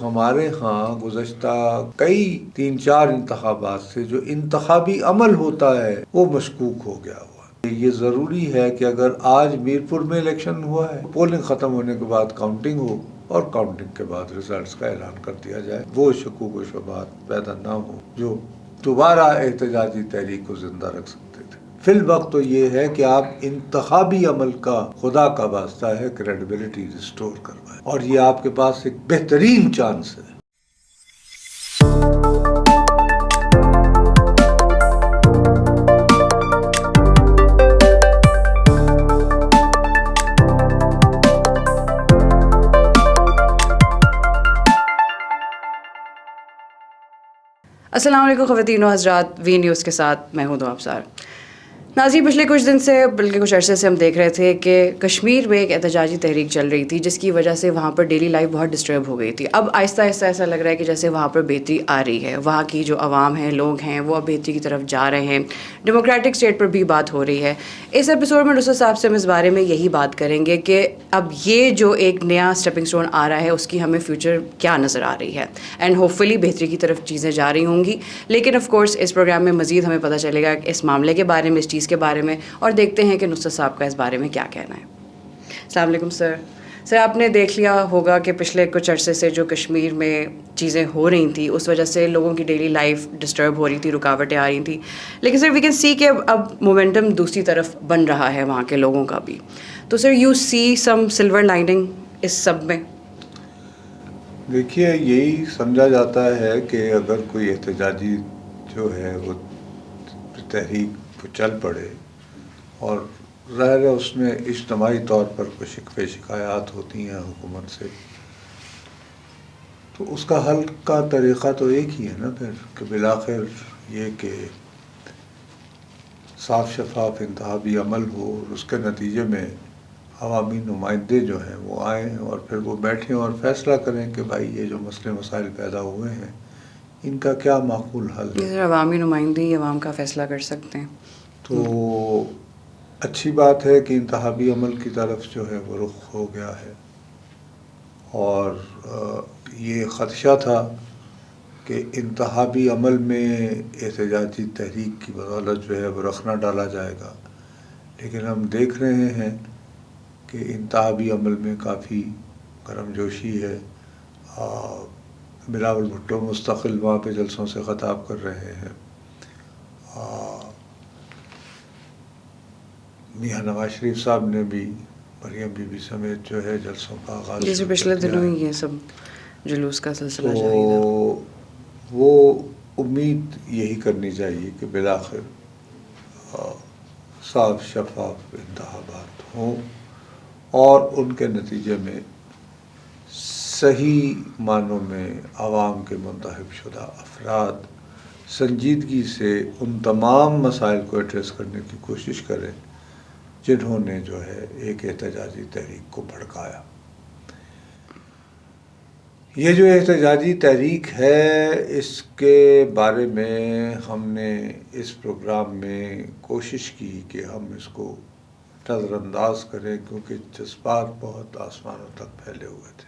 ہمارے ہاں گزشتہ کئی 3-4 انتخابات سے جو انتخابی عمل ہوتا ہے وہ مشکوک ہو گیا ہوا ہے۔ یہ ضروری ہے کہ اگر آج میرپور میں الیکشن ہوا ہے، پولنگ ختم ہونے کے بعد کاؤنٹنگ ہو اور کاؤنٹنگ کے بعد ریزلٹس کا اعلان کر دیا جائے، وہ شکوک و شبہات پیدا نہ ہو جو دوبارہ احتجاجی تحریک کو زندہ رکھ سکتے تھے۔ فی الوقت تو یہ ہے کہ آپ انتخابی عمل کا خدا کا واسطہ ہے کریڈیبلٹی ریسٹور کروائیں، اور یہ آپ کے پاس ایک بہترین چانس ہے۔ السلام علیکم خواتین و حضرات، وی نیوز کے ساتھ میں ہوں دو ابصار۔ ناظرین، پچھلے کچھ دن سے بلکہ کچھ عرصے سے ہم دیکھ رہے تھے کہ کشمیر میں ایک احتجاجی تحریک چل رہی تھی جس کی وجہ سے وہاں پر ڈیلی لائف بہت ڈسٹرب ہو گئی تھی۔ اب آہستہ آہستہ ایسا لگ رہا ہے کہ جیسے وہاں پر بہتری آ رہی ہے، وہاں کی جو عوام ہیں، لوگ ہیں، وہ اب بہتری کی طرف جا رہے ہیں، ڈیموکریٹک اسٹیٹ پر بھی بات ہو رہی ہے۔ اس ایپیسوڈ میں نصرت صاحب سے ہم اس بارے میں یہی بات کریں گے کہ اب یہ جو ایک نیا اسٹیپنگ سٹون آ رہا ہے اس کی ہمیں فیوچر کیا نظر آ رہی ہے، اینڈ ہوپ فلی بہتری کی طرف چیزیں جا رہی ہوں گی۔ لیکن آف کورس اس پروگرام میں مزید ہمیں پتہ چلے گا اس معاملے کے بارے میں، اس چیز کے بارے میں، اور دیکھتے ہیں کہ نصرت صاحب کا اس بارے میں کیا کہنا ہے۔ السلام علیکم سر۔ سر، آپ نے دیکھ لیا ہوگا کہ پچھلے کچھ عرصے سے جو کشمیر میں چیزیں ہو رہی تھیں اس وجہ سے لوگوں کی ڈیلی لائف ڈسٹرب ہو رہی تھی، رکاوٹیں آ رہی تھیں، لیکن سر وی کین سی کہ اب مومنٹم دوسری طرف بن رہا ہے وہاں کے لوگوں کا بھی۔ تو sir you see some silver lining اس سب میں؟ دیکھیے، یہی سمجھا جاتا ہے کہ اگر کوئی احتجاجی جو ہے وہ تحریک چل پڑے اور ظاہر ہے اس میں اجتماعی طور پر کچھ شکوے شکایات ہوتی ہیں حکومت سے، تو اس کا حل کا طریقہ تو ایک ہی ہے نا پھر، کہ بالآخر یہ کہ صاف شفاف انتخابی عمل ہو اور اس کے نتیجے میں عوامی نمائندے جو ہیں وہ آئیں اور پھر وہ بیٹھیں اور فیصلہ کریں کہ بھائی یہ جو مسئلے مسائل پیدا ہوئے ہیں ان کا کیا معقول حل ہے۔ سر عوامی نمائندے ہی عوام کا فیصلہ کر سکتے ہیں۔ تو اچھی بات ہے کہ انتخابی عمل کی طرف جو ہے وہ رخ ہو گیا ہے، اور یہ خدشہ تھا کہ انتخابی عمل میں احتجاجی تحریک کی بدولت جو ہے وہ رخ نہ ڈالا جائے گا، لیکن ہم دیکھ رہے ہیں کہ انتخابی عمل میں کافی گرم جوشی ہے۔ بلاول بھٹو مستقل وہاں پہ جلسوں سے خطاب کر رہے ہیں، میاں نواز شریف صاحب نے بھی مریم بی بی سمیت جو ہے جلسوں کا آغاز جیسے پچھلے دنوں ہی یہ سب جلوس کا سلسلہ جاری تھا۔ تو وہ امید یہی کرنی چاہیے کہ بالآخر صاف شفاف انتخابات ہوں اور ان کے نتیجے میں صحیح معنوں میں عوام کے منتخب شدہ افراد سنجیدگی سے ان تمام مسائل کو ایڈریس کرنے کی کوشش کریں جنہوں نے جو ہے ایک احتجاجی تحریک کو بھڑکایا۔ یہ جو احتجاجی تحریک ہے اس کے بارے میں ہم نے اس پروگرام میں کوشش کی کہ ہم اس کو نظر انداز کریں، کیونکہ جذبات بہت آسمانوں تک پھیلے ہوئے تھے۔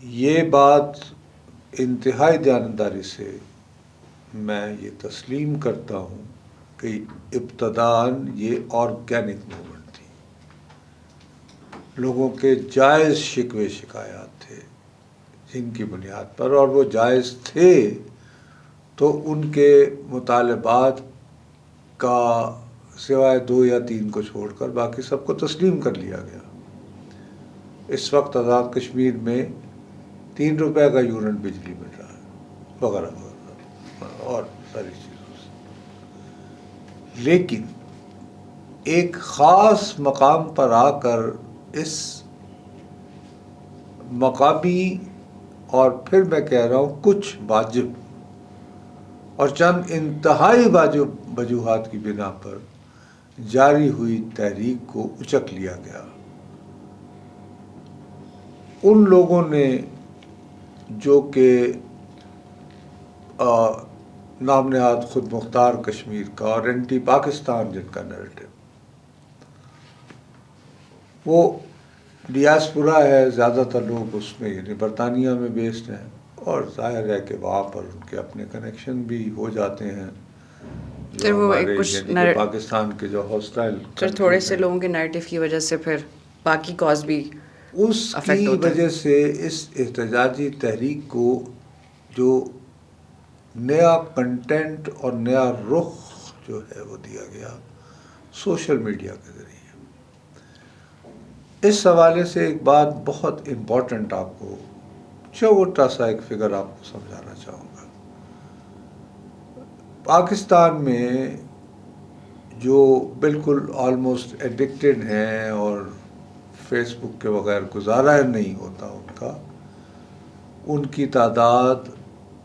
یہ بات انتہائی دیانتداری سے میں یہ تسلیم کرتا ہوں کہ ابتداً یہ آرگینک موومنٹ تھی، لوگوں کے جائز شکوے شکایات تھے جن کی بنیاد پر، اور وہ جائز تھے تو ان کے مطالبات کا سوائے 2 یا 3 کو چھوڑ کر باقی سب کو تسلیم کر لیا گیا۔ اس وقت آزاد کشمیر میں 3 روپے کا یونٹ بجلی مل رہا ہے، وغیرہ وغیرہ اور ساری چیزوں سے، لیکن ایک خاص مقام پر آ کر اس مقامی اور پھر میں کہہ رہا ہوں کچھ واجب اور چند انتہائی واجب وجوہات کی بنا پر جاری ہوئی تحریک کو اچک لیا گیا۔ ان لوگوں نے جو کہ نام نہاد خود مختار کشمیر کا اور اینٹی پاکستان جن کا نیریٹو، وہ ڈیاسپورا ہے، زیادہ تر لوگ اس میں یعنی برطانیہ میں بیسڈ ہیں، اور ظاہر ہے کہ وہاں پر ان کے اپنے کنیکشن بھی ہو جاتے ہیں پھر جو وہ ہمارے ایک کچھ یعنی کہ پاکستان کے جو ہاسٹائل پھر تھوڑے سے لوگوں کے نیریٹو کی وجہ سے پھر باقی کاز بھی اس افیکٹ کی ہوتا ہے. وجہ سے اس احتجاجی تحریک کو جو نیا کنٹینٹ اور نیا رخ جو ہے وہ دیا گیا سوشل میڈیا کے ذریعے. اس حوالے سے ایک بات بہت امپورٹنٹ آپ کو چھوٹا سا ایک فگر آپ کو سمجھانا چاہوں گا. پاکستان میں جو بالکل آلموسٹ ایڈکٹڈ ہیں اور فیس بک کے بغیر گزارا نہیں ہوتا ان کی تعداد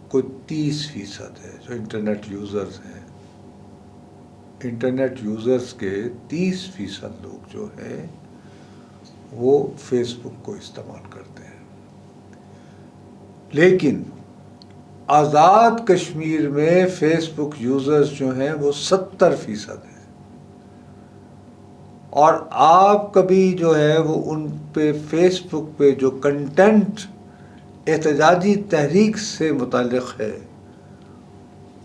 کوئی 30% ہے جو انٹرنیٹ یوزرز ہیں. انٹرنیٹ یوزرز کے 30% لوگ جو ہیں وہ فیس بک کو استعمال کرتے ہیں. لیکن آزاد کشمیر میں فیس بک یوزرز جو ہیں وہ 70% ہیں، اور آپ کبھی جو ہے وہ ان پہ فیس بک پہ جو کنٹینٹ احتجاجی تحریک سے متعلق ہے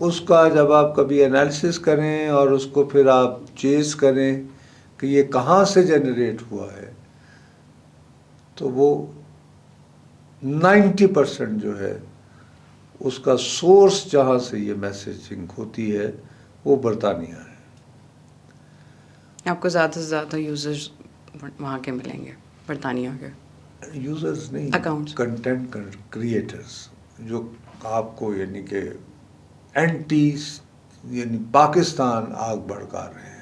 اس کا جب آپ کبھی انالیسس کریں اور اس کو پھر آپ چیز کریں کہ یہ کہاں سے جنریٹ ہوا ہے، تو وہ 90% جو ہے اس کا سورس جہاں سے یہ میسیجنگ ہوتی ہے وہ برطانیہ ہے. آپ کو زیادہ سے زیادہ یوزرز وہاں کے ملیں گے برطانیہ کے. یوزرز نہیں، اکاؤنٹس. کنٹینٹ کریٹرز جو آپ کو یعنی کہ اینٹی یعنی پاکستان آگ بھڑکا رہے ہیں.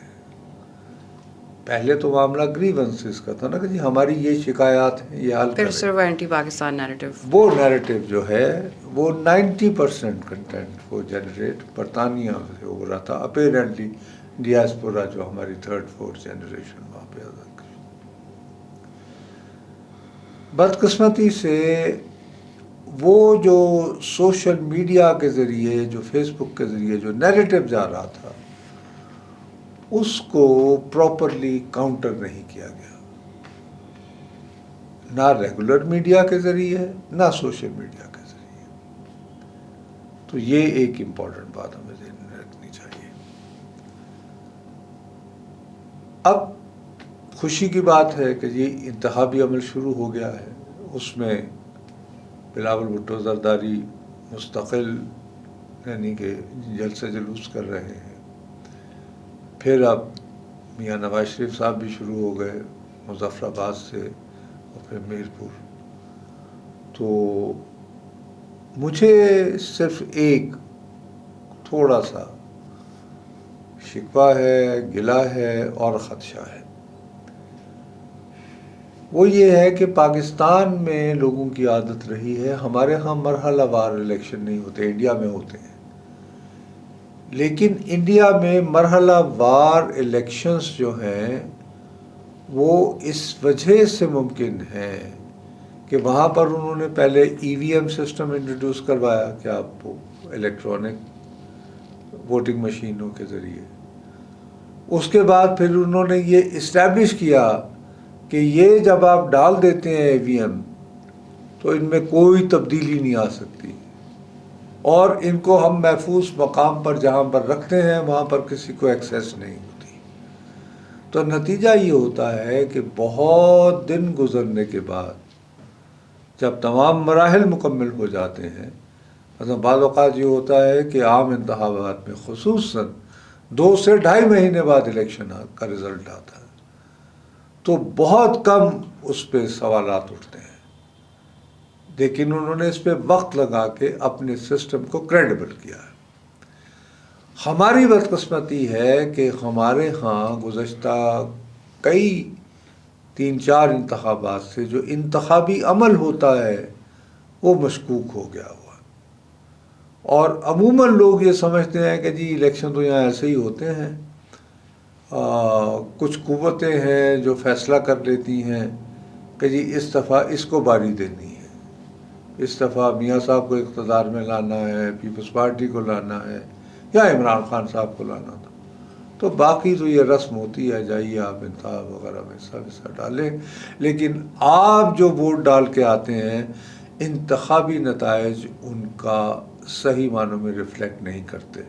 پہلے تو معاملہ گریونسز کا تھا نا کہ جی ہماری یہ شکایات ہیں یہ حل پھر کریں. صرف اینٹی پاکستان نیریٹو. وہ نیریٹو جو ہے وہ 90% کنٹینٹ وہ جنریٹ برطانیہ سے ہو رہا تھا. اپیرنٹلی ڈیاسپورا جو ہماری 3rd 4th جنریشن وہاں پہ آزاد. بدقسمتی سے وہ جو سوشل میڈیا کے ذریعے جو فیس بک کے ذریعے جو نیریٹو جا رہا تھا اس کو پراپرلی کاؤنٹر نہیں کیا گیا، نہ ریگولر میڈیا کے ذریعے نہ سوشل میڈیا کے ذریعے. تو یہ ایک امپورٹنٹ بات ہمیں ذہن میں رکھنی چاہیے. اب خوشی کی بات ہے کہ یہ انتخابی عمل شروع ہو گیا ہے. اس میں بلاول بھٹو زرداری مستقل یعنی کہ جلسہ جلوس کر رہے ہیں. پھر اب میاں نواز شریف صاحب بھی شروع ہو گئے مظفر آباد سے اور پھر میرپور. تو مجھے صرف ایک تھوڑا سا شکوہ ہے، گلہ ہے اور خدشہ ہے. وہ یہ ہے کہ پاکستان میں لوگوں کی عادت رہی ہے، ہمارے ہاں مرحلہ وار الیکشن نہیں ہوتے، انڈیا میں ہوتے ہیں، لیکن انڈیا میں مرحلہ وار الیکشنز جو ہیں وہ اس وجہ سے ممکن ہیں کہ وہاں پر انہوں نے پہلے ای وی ایم سسٹم انٹروڈیوس کروایا کہ آپ الیکٹرانک ووٹنگ مشینوں کے ذریعے. اس کے بعد پھر انہوں نے یہ اسٹیبلش کیا کہ یہ جب آپ ڈال دیتے ہیں ای وی ایم تو ان میں کوئی تبدیلی نہیں آ سکتی، اور ان کو ہم محفوظ مقام پر جہاں پر رکھتے ہیں وہاں پر کسی کو ایکسیس نہیں ہوتی. تو نتیجہ یہ ہوتا ہے کہ بہت دن گزرنے کے بعد جب تمام مراحل مکمل ہو جاتے ہیں، مثلا بعض اوقات یہ ہوتا ہے کہ عام انتخابات میں خصوصاً 2 سے 2.5 مہینے بعد الیکشن کا رزلٹ آتا ہے، تو بہت کم اس پہ سوالات اٹھتے ہیں. لیکن انہوں نے اس پہ وقت لگا کے اپنے سسٹم کو کریڈیبل کیا ہے. ہماری بدقسمتی ہے کہ ہمارے ہاں گزشتہ کئی 3-4 انتخابات سے جو انتخابی عمل ہوتا ہے وہ مشکوک ہو گیا ہوا، اور عموماً لوگ یہ سمجھتے ہیں کہ جی الیکشن تو یہاں ایسے ہی ہوتے ہیں. کچھ قوتیں ہیں جو فیصلہ کر لیتی ہیں کہ جی اس دفعہ اس کو باری دینی ہے، اس دفعہ میاں صاحب کو اقتدار میں لانا ہے، پیپلز پارٹی کو لانا ہے، یا عمران خان صاحب کو لانا تھا. تو تو باقی تو یہ رسم ہوتی ہے، جائیے آپ انتخاب وغیرہ میں حصہ ڈالیں، لیکن آپ جو ووٹ ڈال کے آتے ہیں انتخابی نتائج ان کا صحیح معنوں میں ریفلیکٹ نہیں کرتے۔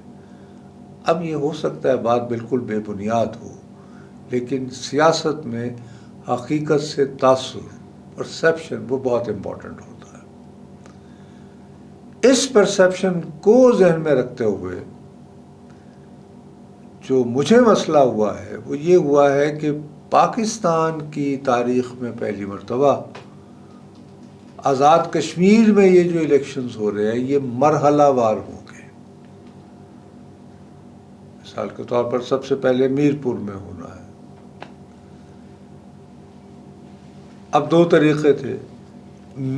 اب یہ ہو سکتا ہے بات بالکل بے بنیاد ہو، لیکن سیاست میں حقیقت سے تاثر، پرسیپشن، وہ بہت امپورٹنٹ ہوتا ہے۔ اس پرسیپشن کو ذہن میں رکھتے ہوئے جو مجھے مسئلہ ہوا ہے وہ یہ ہوا ہے کہ پاکستان کی تاریخ میں پہلی مرتبہ آزاد کشمیر میں یہ جو الیکشنز ہو رہے ہیں یہ مرحلہ وار ہوں گے۔ مثال کے طور پر سب سے پہلے میرپور میں ہونا ہے۔ اب دو طریقے تھے،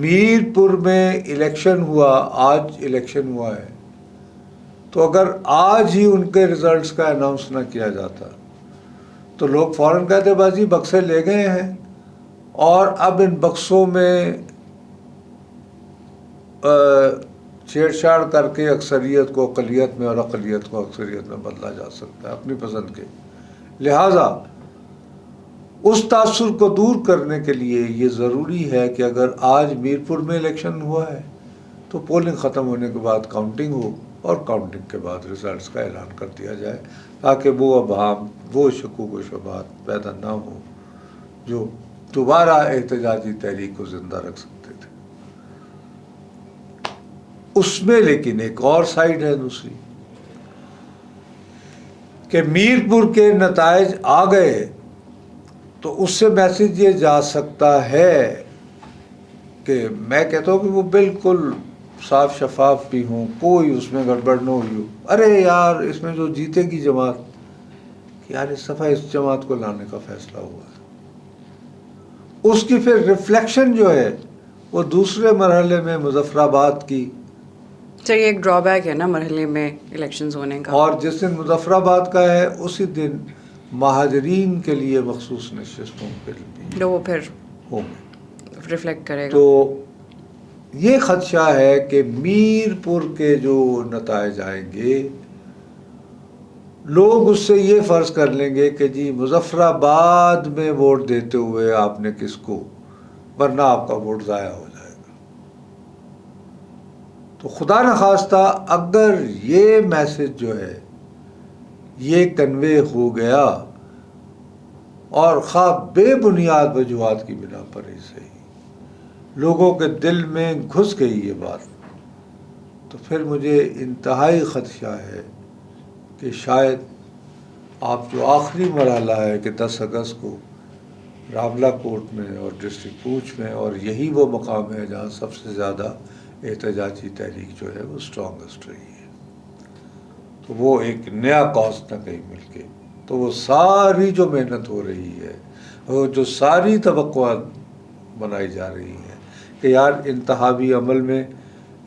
میرپور میں الیکشن ہوا، آج الیکشن ہوا ہے، تو اگر آج ہی ان کے ریزلٹس کا اناؤنس نہ کیا جاتا تو لوگ فوراً کہتے بازی بکسے لے گئے ہیں اور اب ان بکسوں میں چھیڑ چھاڑ کر کے اکثریت کو اقلیت میں اور اقلیت کو اکثریت میں بدلا جا سکتا ہے اپنی پسند کے۔ لہٰذا اس تاثر کو دور کرنے کے لیے یہ ضروری ہے کہ اگر آج میرپور میں الیکشن ہوا ہے تو پولنگ ختم ہونے کے بعد کاؤنٹنگ ہو، اور کاؤنٹنگ کے بعد ریزلٹس کا اعلان کر دیا جائے، تاکہ وہ ابہام، وہ شکوک و شبہات پیدا نہ ہوں جو دوبارہ احتجاجی تحریک کو زندہ رکھ سکتے تھے۔ اس میں لیکن ایک اور سائیڈ ہے دوسری، کہ میرپور کے نتائج آ گئے تو اس سے میسج یہ جا سکتا ہے کہ میں کہتا ہوں کہ وہ بالکل صاف شفاف بھی ہوں، کوئی اس میں گڑبڑ نہ ہوئی ہو، ارے یار اس میں جو جیتے گی جماعت، یار اس دفعہ اس جماعت کو لانے کا فیصلہ ہوا ہے، اس کی پھر ریفلیکشن جو ہے وہ دوسرے مرحلے میں مظفر آباد کی، یہ ایک ڈرا بیک ہے نا مرحلے میں الیکشنز ہونے کا، اور جس دن مظفر آباد کا ہے اسی دن مہاجرین کے لیے مخصوص نشستوں کے لیے جو وہ پھر ہوں گے۔ ریفلیکٹ کرے گا۔ تو یہ خدشہ ہے کہ میرپور کے جو نتائج آئیں گے لوگ اس سے یہ فرض کر لیں گے کہ جی مظفر آباد میں ووٹ دیتے ہوئے آپ نے کس کو، ورنہ آپ کا ووٹ ضائع ہو جائے گا۔ تو خدا نخواستہ اگر یہ میسج جو ہے یہ کنوے ہو گیا، اور خواہ بے بنیاد وجوہات کی بنا پر ہی صحیح لوگوں کے دل میں گھس گئی یہ بات، تو پھر مجھے انتہائی خدشہ ہے کہ شاید آپ جو آخری مرحلہ ہے کہ 10 اگست کو راولہ کوٹ میں اور ڈسٹرکٹ پونچھ میں، اور یہی وہ مقام ہے جہاں سب سے زیادہ احتجاجی تحریک جو ہے وہ اسٹرانگسٹ رہی ہے، تو وہ ایک نیا کاز نہ کہیں مل کے، تو وہ ساری جو محنت ہو رہی ہے، وہ جو ساری توقعات بنائی جا رہی ہیں کہ یار انتخابی عمل میں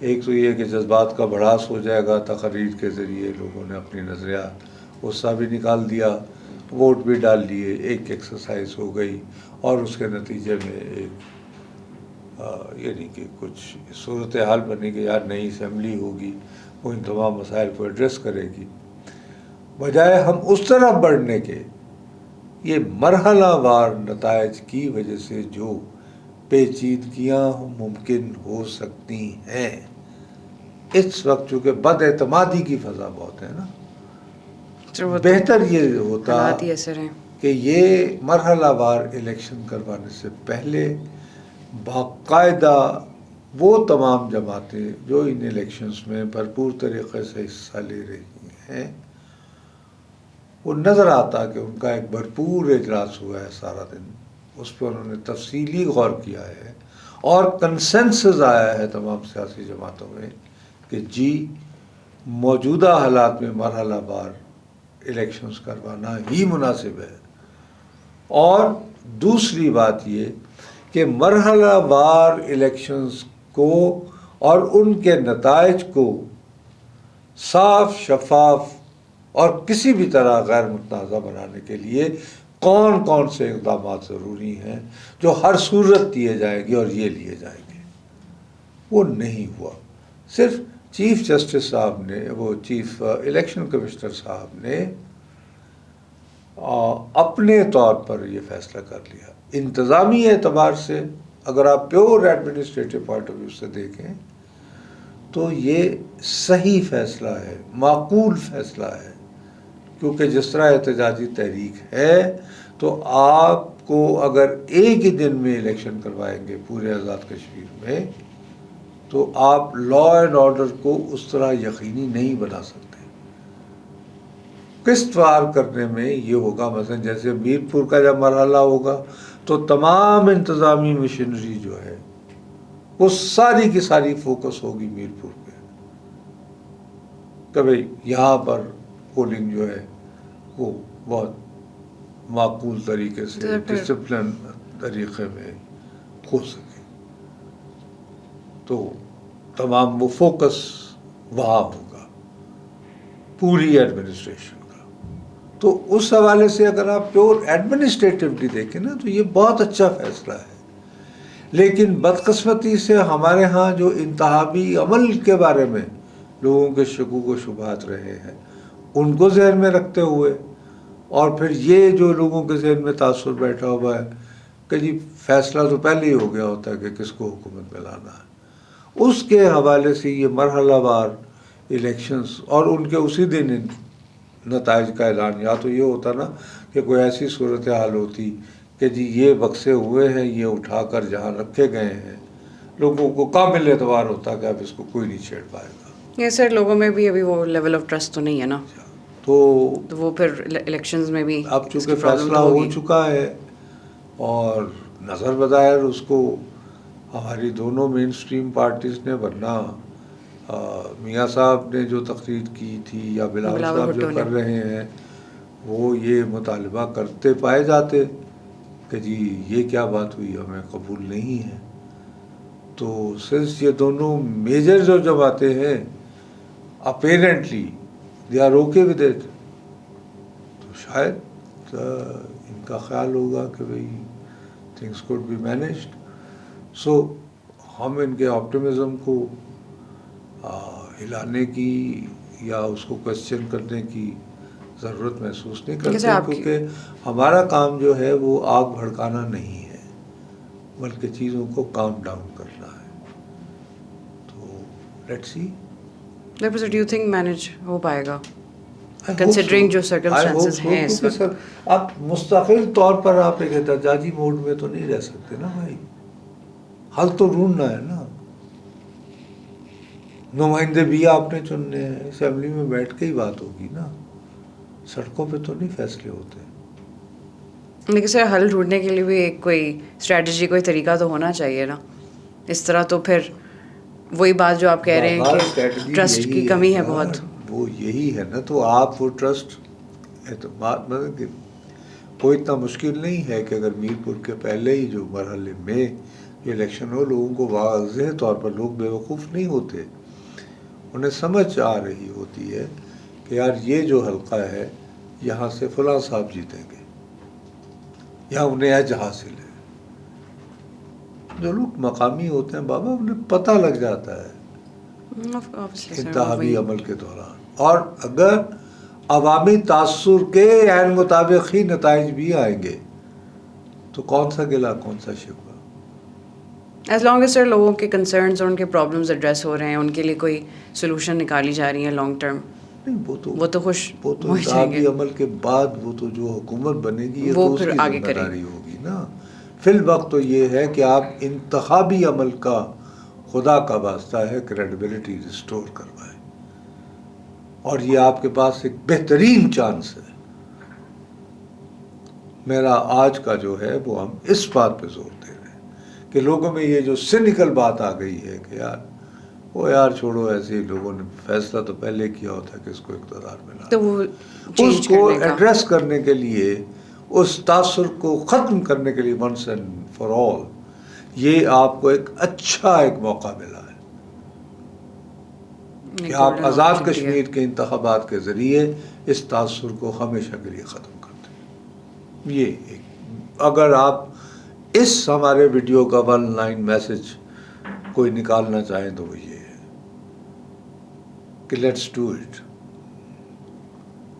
ایک تو یہ کہ جذبات کا بڑھاس ہو جائے گا، تقاریر کے ذریعے لوگوں نے اپنی نظریات غصہ بھی نکال دیا، ووٹ بھی ڈال لیے، ایک ایکسرسائز ہو گئی، اور اس کے نتیجے میں ایک یعنی کہ کچھ صورتحال بنے کہ یار نئی اسمبلی ہوگی، وہ ان تمام مسائل کو ایڈریس کرے گی، بجائے ہم اس طرح بڑھنے کے یہ مرحلہ وار نتائج کی وجہ سے جو پیچیدگیاں ممکن ہو سکتی ہیں۔ اس وقت چونکہ بد اعتمادی کی فضا بہت ہے نا، بہتر یہ ہوتا کہ یہ مرحلہ وار الیکشن کروانے سے پہلے باقاعدہ وہ تمام جماعتیں جو ان الیکشنز میں بھرپور طریقے سے حصہ لے رہی ہیں، وہ نظر آتا کہ ان کا ایک بھرپور اجلاس ہوا ہے سارا دن، اس پہ انہوں نے تفصیلی غور کیا ہے، اور کنسنسس آیا ہے تمام سیاسی جماعتوں میں کہ جی موجودہ حالات میں مرحلہ وار الیکشنز کروانا ہی مناسب ہے۔ اور دوسری بات یہ کہ مرحلہ وار الیکشنز کو اور ان کے نتائج کو صاف، شفاف اور کسی بھی طرح غیر متنازع بنانے کے لیے کون کون سے اقدامات ضروری ہیں جو ہر صورت دیے جائیں گے اور یہ لیے جائیں گے، وہ نہیں ہوا۔ صرف چیف جسٹس صاحب نے، وہ چیف الیکشن کمشنر صاحب نے اپنے طور پر یہ فیصلہ کر لیا. انتظامی اعتبار سے اگر آپ pure administrative point of view سے دیکھیں تو یہ صحیح فیصلہ ہے, معقول فیصلہ ہے, کیونکہ جس طرح احتجاجی تحریک ہے تو آپ کو اگر ایک ہی دن میں الیکشن کروائیں گے پورے آزاد کشمیر میں تو آپ لا اینڈ آرڈر کو اس طرح یقینی نہیں بنا سکتے. قسط وار کرنے میں یہ ہوگا, مثلا جیسے میرپور کا جب مرحلہ ہوگا تو تمام انتظامی مشینری جو ہے وہ ساری کی ساری فوکس ہوگی میرپور پہ کہ بھئی یہاں پر پولنگ جو ہے وہ بہت معقول طریقے سے ڈسپلن طریقے میں ہو سکے. تو تمام وہ فوکس وہاں ہوگا پوری ایڈمنسٹریشن کا. تو اس حوالے سے اگر آپ پیور ایڈمنسٹریٹولی دیکھیں نا تو یہ بہت اچھا فیصلہ ہے. لیکن بدقسمتی سے ہمارے ہاں جو انتخابی عمل کے بارے میں لوگوں کے شکوک و شبہات رہے ہیں ان کو ذہن میں رکھتے ہوئے, اور پھر یہ جو لوگوں کے ذہن میں تاثر بیٹھا ہوا ہے کہ جی فیصلہ تو پہلے ہی ہو گیا ہوتا ہے کہ کس کو حکومت میں لانا ہے, اس کے حوالے سے یہ مرحلہ وار الیکشنز اور ان کے اسی دن نتائج کا اعلان, یا تو یہ ہوتا نا کہ کوئی ایسی صورتحال ہوتی کہ جی یہ بکسے ہوئے ہیں, یہ اٹھا کر جہاں رکھے گئے ہیں, لوگوں کو کامل اعتبار ہوتا کہ اب اس کو کوئی نہیں چھیڑ پائے گا. یہ سر لوگوں میں بھی ابھی وہ لیول آف ٹرسٹ تو نہیں ہے نا, تو وہ پھر الیکشنز میں بھی اب چونکہ فیصلہ ہو چکا ہے اور نظر بظاہر اس کو ہماری دونوں مین اسٹریم پارٹیز نے, ورنہ میاں صاحب نے جو تقریر کی تھی یا بلاول صاحب جو کر رہے ہیں وہ یہ مطالبہ کرتے پائے جاتے کہ جی یہ کیا بات ہوئی, ہمیں قبول نہیں ہے. تو سنس یہ دونوں میجر جو جماعتیں ہیں apparently they are okay with it, تو شاید ان کا خیال ہوگا کہ بھئی things could be managed. So ہم ان کے آپٹیمزم کو ہلانے کی یا اس کو کوشچن کرنے کی ضرورت محسوس نہیں کرتے, کیونکہ ہمارا کام جو ہے وہ آگ بھڑکانا نہیں ہے بلکہ چیزوں کو کام ڈاؤن کرنا ہے. تو let's see. Do you think manage ہو پائے گا کنسیڈرنگ جو سرکمسٹانسز ہیں اس وقت؟ اب مستقل طور پر آپ ایک احتجاجی موڈ میں تو نہیں رہ سکتے نا بھائی, حل تو ڈھونڈنا ہے نا. نمائندے بھی آپ نے چننے ہیں, اسمبلی میں بیٹھ کے ہی بات ہوگی نا, سڑکوں پہ تو نہیں فیصلے ہوتے. لیکن سر حل ڈھونڈنے کے لیے بھی ایک کوئی اسٹریٹجی, کوئی طریقہ تو ہونا چاہیے نا. اس طرح تو پھر وہی بات جو آپ کہہ رہے ہیں کہ ٹرسٹ کی کمی ہے بہت, وہ یہی ہے نا. تو آپ وہ ٹرسٹ اعتماد مطلب کہ کوئی اتنا مشکل نہیں ہے کہ اگر میرپور کے پہلے ہی جو مرحلے میں جو الیکشن ہو, لوگوں کو واضح طور پر, لوگ بیوقوف نہیں ہوتے, انہیں سمجھ آ رہی ہوتی ہے کہ یار یہ جو حلقہ ہے یہاں سے فلاں صاحب جیتیں گے یا انہیں ایج حاصل ہے. جو لوگ مقامی ہوتے ہیں بابا انہیں پتہ لگ جاتا ہے انتخابی عمل کے دوران, اور اگر عوامی تاثر کے عین مطابق ہی نتائج بھی آئیں گے تو کون سا گلا کون سا شکوہ. ایز لانگ ایز سر لوگوں کے کنسرنز اور ان کے پرابلمز ایڈریس ہو رہے ہیں, ان کے لیے کوئی سولوشن نکالی جا رہی ہے لانگ ٹرم, نہیں وہ تو خوش وہ تو انتخابی عمل کے بعد وہ تو جو حکومت بنے گی یہ تو اس کی ذمہ داری ہوگی نا. فی الوقت تو یہ ہے کہ آپ انتخابی عمل کا خدا کا واسطہ ہے کریڈیبلٹی ریسٹور کروائیں, اور یہ آپ کے پاس ایک بہترین چانس ہے. میرا آج کا جو ہے وہ ہم اس بات پہ زور دے رہے ہیں کہ لوگوں میں یہ جو سینیکل بات آ گئی ہے کہ یار وہ یار چھوڑو, ایسے ہی لوگوں نے فیصلہ تو پہلے کیا ہوتا ہے کہ اس کو اقتدار میں لانا, اس کو ایڈریس کرنے کے لیے, اس تاثر کو ختم کرنے کے لیے ونس اینڈ فار آل یہ آپ کو ایک اچھا ایک موقع ملا ہے کہ آپ آزاد کشمیر کے انتخابات کے ذریعے اس تاثر کو ہمیشہ کے لیے ختم کر دیں. یہ ایک اگر آپ اس ہمارے ویڈیو کا 1 لائن میسج کوئی نکالنا چاہیں تو وہ یہ ہے کہ let's do it,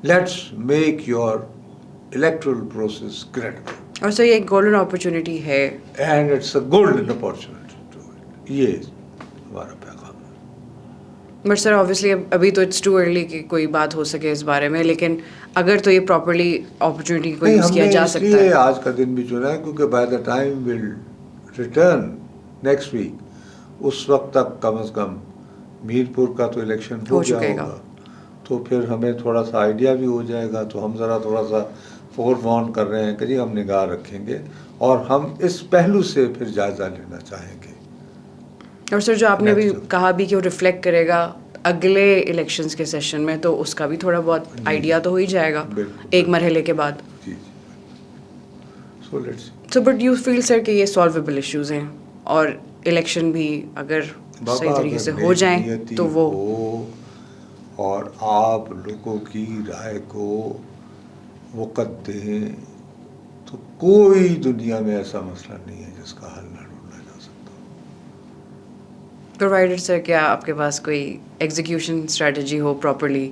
let's make your electoral process credible. اور سر یہ ایک گولڈن اپرچونٹی ہے. And it's a golden opportunity to it. یہ ہمارا پیغام ہے. بٹ سر اوبیسلی ابھی تو اٹس ٹو ارلی کہ کوئی بات ہو سکے اس بارے میں, لیکن اگر تو یہ پراپرلی اپرچونٹی کو یوز کیا جا سکتا ہے. اس لیے آج کا دن بھی چنا ہے کیونکہ by the time will return next week, اس وقت تک کم از کم میرپور کا تو الیکشن ہو گیا ہوگا, تو پھر ہمیں تھوڑا سا آئیڈیا بھی ہو جائے گا. تو ہم ذرا تھوڑا سا فور وارن کر رہے ہیں کہ جی ہم نگاہ رکھیں گے اور ہم اس پہلو سے پھر جائزہ لینا چاہیں گے. اور سر جو آپ نے بھی کہا بھی کہ وہ ریفلیکٹ کرے گا اگلے الیکشنز کے سیشن میں, تو اس کا بھی تھوڑا بہت آئیڈیا تو ہو ہی جائے گا ایک مرحلے کے بعد. جی جی. سو بٹ یو فیل سر کہ یہ سالویبل ایشوز ہیں, اور الیکشن بھی اگر صحیح طریقے سے ہو جائیں تو وہ, اور آپ لوگوں کی رائے کو وقت دیں, تو کوئی دنیا میں ایسا مسئلہ نہیں ہے جس کا حل نہ ڈھونڈا جا سکتا. پرووائڈر سر کیا آپ کے پاس کوئی ایگزیکیوشن اسٹریٹجی ہو پراپرلی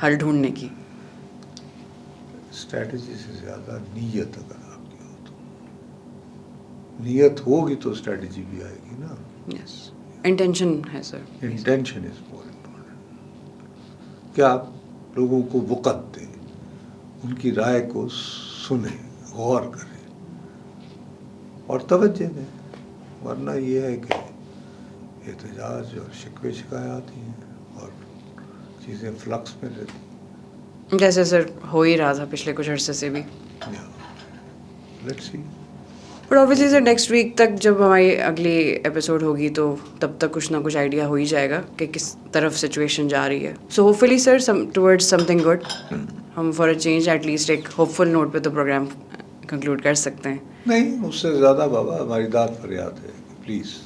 حل ڈھونڈنے کی؟ اسٹریٹجی سے زیادہ نیت اگر آپ کی ہو تو, نیت ہوگی تو اسٹریٹجی بھی آئے گی نا. یس, انٹینشن ہے سر. Intention is more important. کہ آپ لوگوں کو وقت دیں, ان کی رائے کو سنیں, غور کریں اور توجہ دیں. ورنہ یہ ہے کہ احتجاج اور شکوے شکایات ہی ہیں اور چیزیں فلکس میں رہتی ہیں. جیسے سر ہو ہی رہا تھا پچھلے کچھ عرصے سے بھی. Let's see. But obviously sir next week تک جب ہماری اگلی ایپیسوڈ ہوگی تو تب تک کچھ نہ کچھ آئیڈیا ہو ہی جائے گا کہ کس طرف سچویشن جا رہی ہے. سو ہوپ فلی سر ٹورڈز سم تھنگ گڈ, ہم for a change at least ایک ہوپ فل نوٹ پہ تو پروگرام کنکلوڈ کر سکتے ہیں. نہیں, اس سے زیادہ بابا ہماری داد فریاد ہے کہ پلیز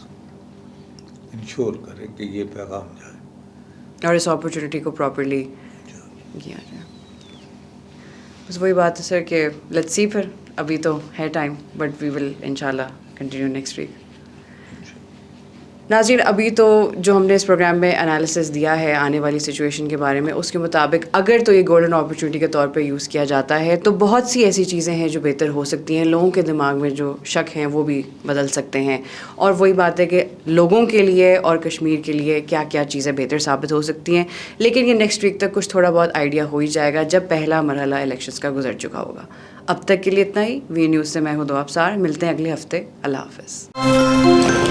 انشور کریں کہ یہ پیغام جائے اور اس اپرچونیٹی کو پراپرلی کیا جائے. بس وہی بات ہے سر کہ لیٹس سی, پھر ابھی تو ہے ٹائم, بٹ وی ول ان شاء اللہ کنٹینیو نیکسٹ ویک. ناظرین, ابھی تو جو ہم نے اس پروگرام میں انالیسس دیا ہے آنے والی سچویشن کے بارے میں, اس کے مطابق اگر تو یہ گولڈن اپرچونیٹی کے طور پہ یوز کیا جاتا ہے تو بہت سی ایسی چیزیں ہیں جو بہتر ہو سکتی ہیں. لوگوں کے دماغ میں جو شک ہیں وہ بھی بدل سکتے ہیں, اور وہی بات ہے کہ لوگوں کے لیے اور کشمیر کے لیے کیا کیا چیزیں بہتر ثابت ہو سکتی ہیں. لیکن یہ نیکسٹ ویک تک کچھ تھوڑا بہت آئیڈیا ہو ہی جائے گا جب پہلا مرحلہ الیکشنز کا گزر چکا ہوگا. اب تک کے لیے اتنا ہی. وی نیوز سے میں ہوں دو ابصار. ملتے ہیں اگلے ہفتے. اللہ حافظ.